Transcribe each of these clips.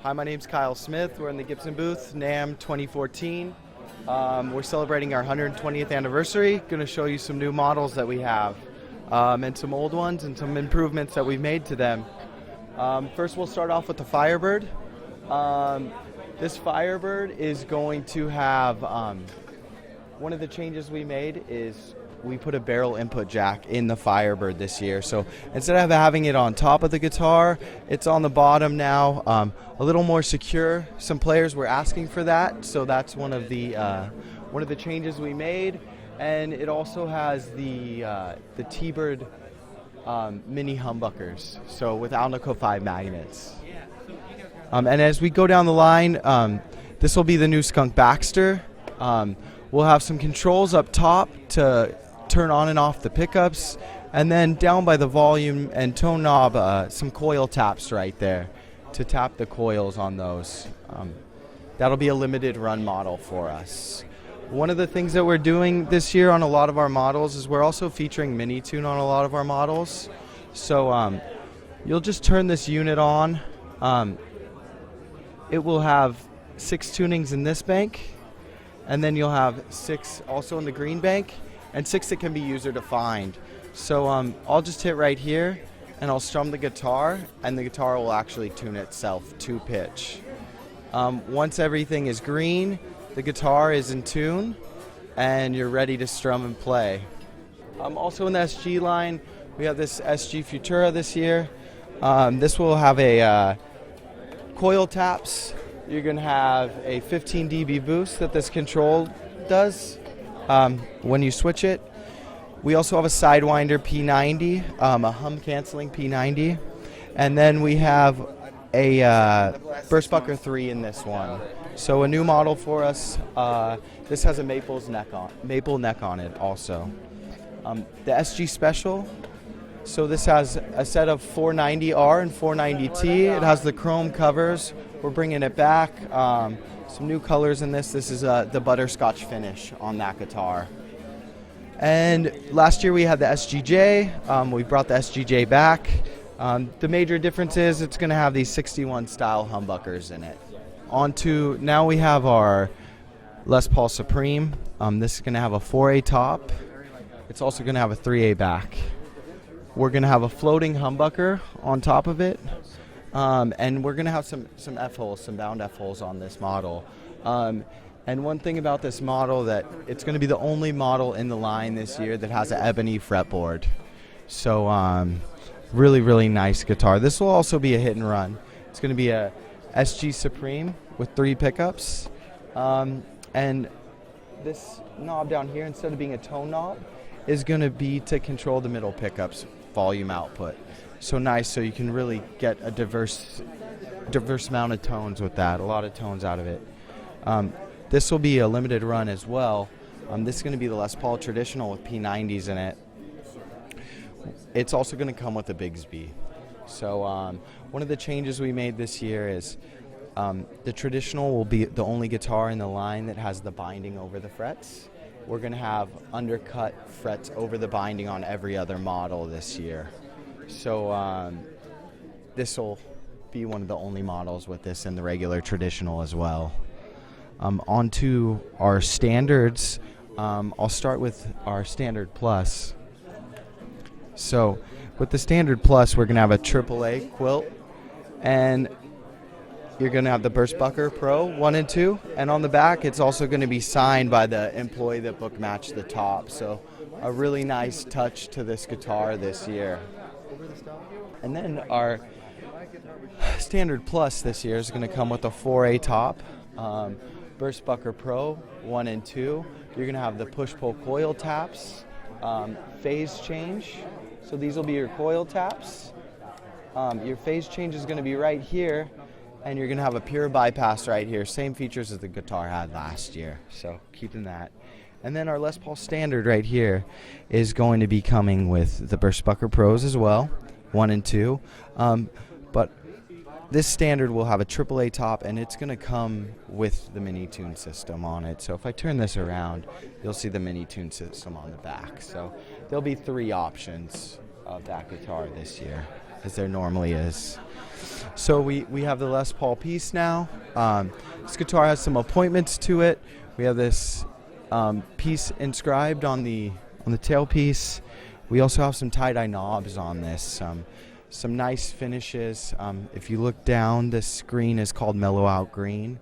Hi, my name's Kyle Smith. We're in the Gibson booth, NAMM 2014. We're celebrating our 120th anniversary. Going to show you some new models that we have, and some old ones and some improvements that we've made to them. First, we'll start off with the Firebird. This Firebird is going to have, one of the changes we made is we put a barrel input jack in the Firebird this year. So instead of having it on top of the guitar, it's on the bottom now, a little more secure. Some players were asking for that, so that's one of the changes we made. And it also has the T-Bird mini humbuckers, so with Alnico 5 magnets. And as we go down the line, this will be the new Skunk Baxter. We'll have some controls up top to turn on and off the pickups, and then down by the volume and tone knob, some coil taps right there to tap the coils on those. That'll be a limited run model for us. One of the things that we're doing this year on a lot of our models is we're also featuring Min-Etune on a lot of our models. So you'll just turn this unit on. It will have 6 tunings in this bank, and then you'll have 6 also in the green bank, and 6 that can be user defined. So I'll just hit right here, and I'll strum the guitar, and the guitar will actually tune itself to pitch. Once everything is green, the guitar is in tune, and you're ready to strum and play. Also in the SG line, we have this SG Futura this year. This will have a coil taps. You're going to have a 15 dB boost that this control does when you switch it. We also have a Sidewinder P90, a hum canceling P90, and then we have a Burstbucker 3 in this one. So a new model for us. This has a maple neck on it also. The SG Special. So this has a set of 490R and 490T. It has the chrome covers. We're bringing it back. Some new colors in this. This is the butterscotch finish on that guitar. And last year we had the SGJ. We brought the SGJ back. The major difference is it's going to have these 61 style humbuckers in it. Now we have our Les Paul Supreme. This is going to have a 4A top. It's also going to have a 3A back. We're going to have a floating humbucker on top of it, and we're going to have some F-holes, some bound F-holes on this model. And one thing about this model, that it's going to be the only model in the line this year that has an ebony fretboard. So really, really nice guitar. This will also be a hit and run. It's going to be a SG Supreme with 3 pickups. And this knob down here, instead of being a tone knob, is going to be to control the middle pickups volume output. So nice, so you can really get a diverse amount of tones with that, a lot of tones out of it. This will be a limited run as well. This is going to be the Les Paul Traditional with P90s in it. It's also going to come with a Bigsby. So one of the changes we made this year is the Traditional will be the only guitar in the line that has the binding over the frets. We're going to have undercut frets over the binding on every other model this year. So this will be one of the only models with this in the regular Traditional as well. Onto our standards. I'll start with our Standard Plus. So with the Standard Plus, we're going to have a AAA quilt, and you're going to have the Burstbucker Pro 1 and 2, and on the back it's also going to be signed by the employee that book matched the top. So a really nice touch to this guitar this year. And then our Standard Plus this year is going to come with a 4A top, Burstbucker Pro 1 and 2. You're going to have the push-pull coil taps, phase change. So these will be your coil taps. Your phase change is going to be right here, and you're going to have a pure bypass right here. Same features as the guitar had last year, so keeping that. And then our Les Paul Standard right here is going to be coming with the Burstbucker Pros as well, 1 and 2. But this Standard will have a AAA top, and it's going to come with the Min-Etune system on it. So if I turn this around, you'll see the Min-Etune system on the back. So there'll be 3 options of that guitar this year, as there normally is. So we have the Les Paul piece now. This guitar has some appointments to it. We have this piece inscribed on the tailpiece. We also have some tie-dye knobs on this. Some nice finishes. If you look down, this green is called Mellow Out Green.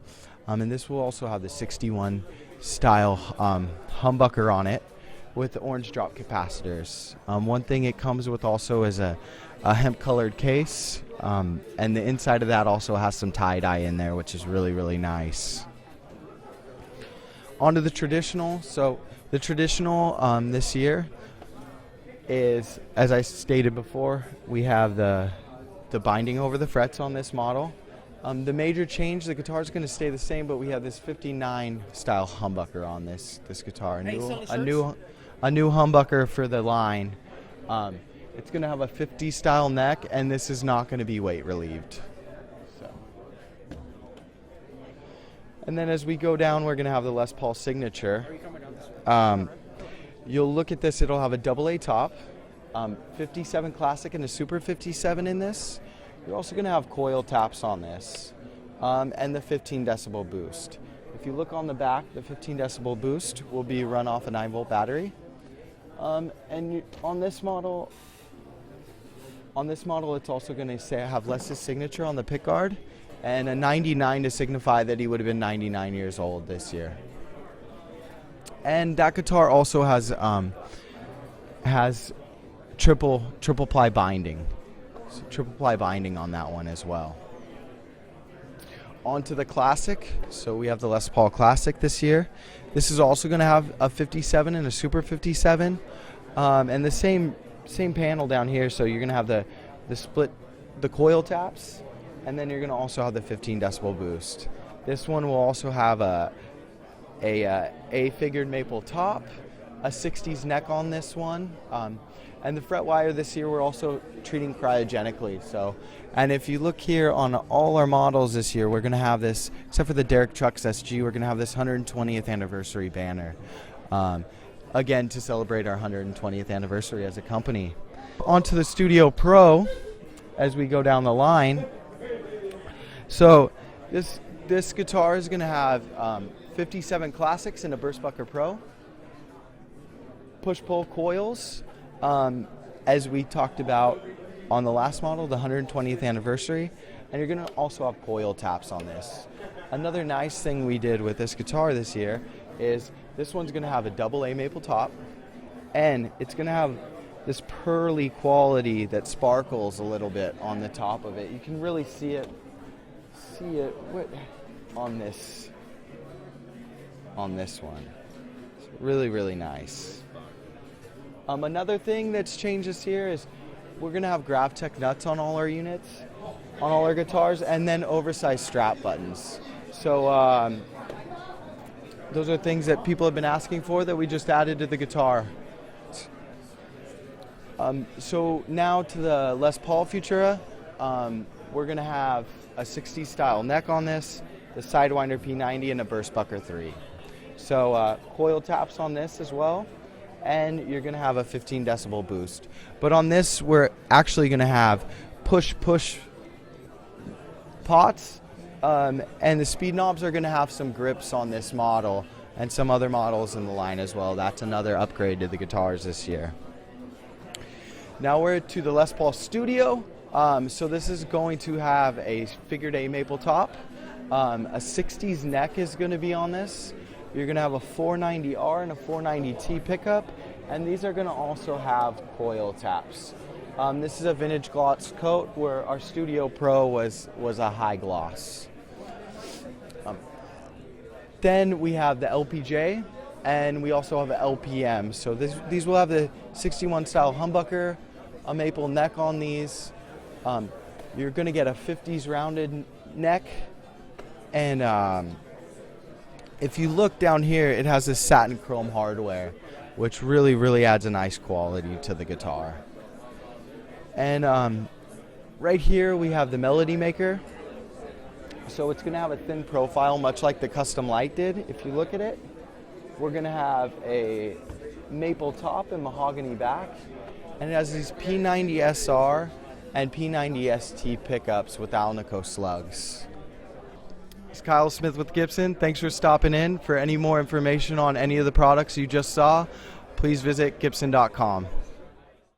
And this will also have the 61 style humbucker on it with the orange drop capacitors. One thing it comes with also is a hemp colored case. And the inside of that also has some tie-dye in there, which is really, really nice. On to the traditional. So the traditional this year is, as I stated before, we have the binding over the frets on this model. The major change, the guitar is going to stay the same, but we have this 59 style humbucker on this guitar. A new humbucker for the line. It's going to have a 50 style neck, and this is not going to be weight relieved. So. And then as we go down, we're going to have the Les Paul Signature. You'll look at this, it'll have a AA top, 57 Classic and a Super 57 in this. You're also going to have coil taps on this, and the 15 decibel boost. If you look on the back, the 15 decibel boost will be run off a 9-volt battery. On this model, it's also going to have Les's signature on the pickguard, and a 99 to signify that he would have been 99 years old this year. And that guitar also has triple ply binding. So triple ply binding on that one as well. On to the Classic. So we have the Les Paul Classic this year. This is also going to have a 57 and a Super 57, and the same panel down here. So you're going to have the split, the coil taps, and then you're going to also have the 15 decibel boost. This one will also have a figured maple top, a 60s neck on this one, and the fret wire this year we're also treating cryogenically. So, and if you look here on all our models this year, we're going to have this, except for the Derek Trucks SG, we're going to have this 120th anniversary banner, again to celebrate our 120th anniversary as a company. On to the Studio Pro as we go down the line. So this guitar is going to have 57 Classics and a Burstbucker Pro. Push-pull coils, as we talked about on the last model, the 120th anniversary, and you're going to also have coil taps on this. Another nice thing we did with this guitar this year is this one's going to have a AA maple top, and it's going to have this pearly quality that sparkles a little bit on the top of it. You can really see it on this one. It's really, really nice. Another thing that's changed this year is we're going to have GravTech nuts on all our units, on all our guitars, and then oversized strap buttons. So those are things that people have been asking for that we just added to the guitar. So now to the Les Paul Futura, we're going to have a 60s style neck on this, the Sidewinder P90, and a Burstbucker 3. So coil taps on this as well, and you're going to have a 15 decibel boost. But on this, we're actually going to have push pots, and the speed knobs are going to have some grips on this model and some other models in the line as well. That's another upgrade to the guitars this year. Now we're to the Les Paul Studio. So this is going to have a figured A maple top. A 60s neck is going to be on this. You're going to have a 490R and a 490T pickup, and these are going to also have coil taps. This is a vintage gloss coat, where our Studio Pro was a high gloss. Then we have the LPJ, and we also have an LPM. So these will have the 61 style humbucker, a maple neck on these. You're going to get a 50s rounded neck, and if you look down here, it has this satin chrome hardware, which really, really adds a nice quality to the guitar. And right here we have the Melody Maker. So it's going to have a thin profile, much like the Custom Light did. If you look at it, we're going to have a maple top and mahogany back. And it has these P90SR and P90ST pickups with Alnico slugs. It's Kyle Smith with Gibson. Thanks for stopping in. For any more information on any of the products you just saw, please visit Gibson.com.